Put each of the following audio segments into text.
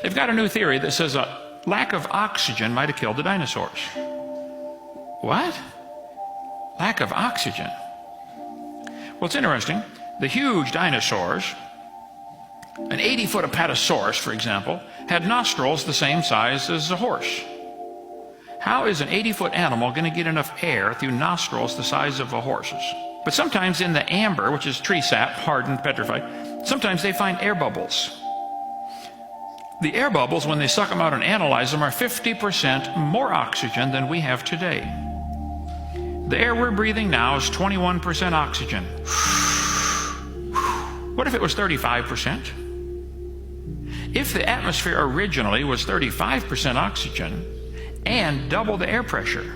They've got a new theory that says a lack of oxygen might have killed the dinosaurs. What? Lack of oxygen? Well, it's interesting. The huge dinosaurs, an 80-foot apatosaurus, for example, had nostrils the same size as a horse. How is an 80-foot animal going to get enough air through nostrils the size of a horse's? But sometimes in the amber, which is tree sap, hardened, petrified, sometimes they find air bubbles. The air bubbles, when they suck them out and analyze them, are 50% more oxygen than we have today. The air we're breathing now is 21% oxygen. What if it was 35%? If the atmosphere originally was 35% oxygen and double the air pressure,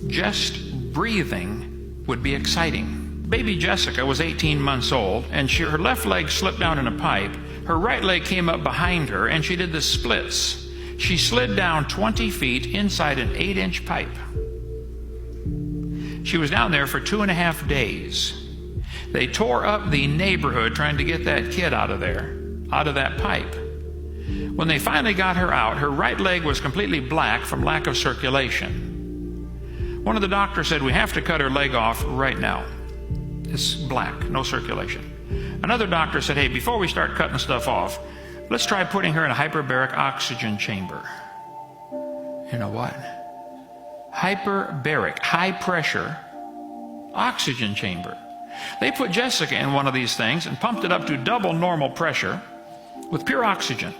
just breathing would be exciting. Baby Jessica was 18 months old, and her left leg slipped down in a pipe. Her right leg came up behind her, and she did the splits. She slid down 20 feet inside an 8-inch pipe. She was down there for 2.5 days. They tore up the neighborhood trying to get that kid out of there, out of that pipe. When they finally got her out, her right leg was completely black from lack of circulation. One of the doctors said, "We have to cut her leg off right now. It's black, no circulation." Another doctor said, "Hey, before we start cutting stuff off, let's try putting her in a hyperbaric oxygen chamber." You know what? Hyperbaric, high pressure oxygen chamber. They put Jessica in one of these things and pumped it up to double normal pressure with pure oxygen.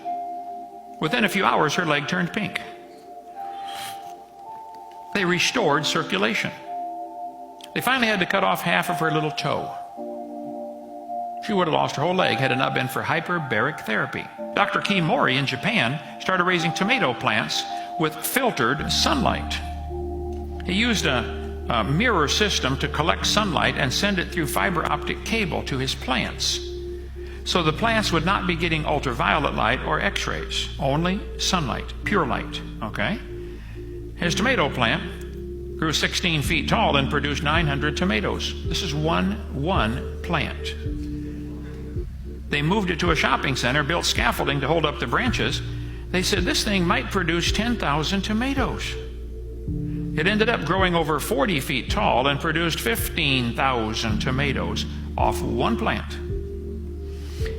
Within a few hours, her leg turned pink. They restored circulation. They finally had to cut off half of her little toe. She would have lost her whole leg had it not been for hyperbaric therapy. Dr. Kimori in Japan started raising tomato plants with filtered sunlight. He used a mirror system to collect sunlight and send it through fiber optic cable to his plants. So the plants would not be getting ultraviolet light or x-rays, only sunlight, pure light, okay? His tomato plant grew 16 feet tall and produced 900 tomatoes. This is one plant. They moved it to a shopping center, built scaffolding to hold up the branches. They said this thing might produce 10,000 tomatoes. It ended up growing over 40 feet tall and produced 15,000 tomatoes off one plant.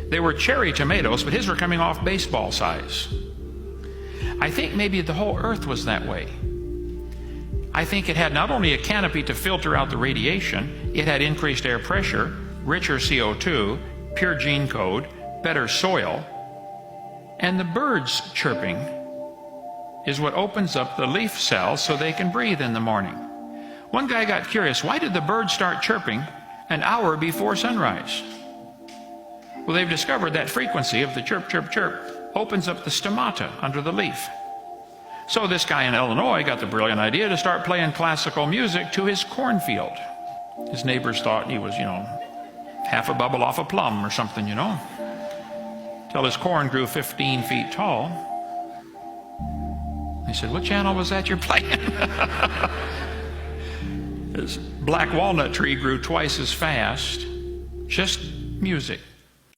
They were cherry tomatoes, but his were coming off baseball size. I think maybe the whole earth was that way. I think it had not only a canopy to filter out the radiation, it had increased air pressure, richer CO2, pure gene code, better soil, and the birds chirping is what opens up the leaf cells so they can breathe in the morning. One guy got curious, why did the birds start chirping an hour before sunrise? Well, they've discovered that frequency of the chirp, chirp, chirp opens up the stomata under the leaf. So this guy in Illinois got the brilliant idea to start playing classical music to his cornfield. His neighbors thought he was, half a bubble off a plum or something, till his corn grew 15 feet tall. They said, "What channel was that you're playing?" His black walnut tree grew twice as fast. Just music.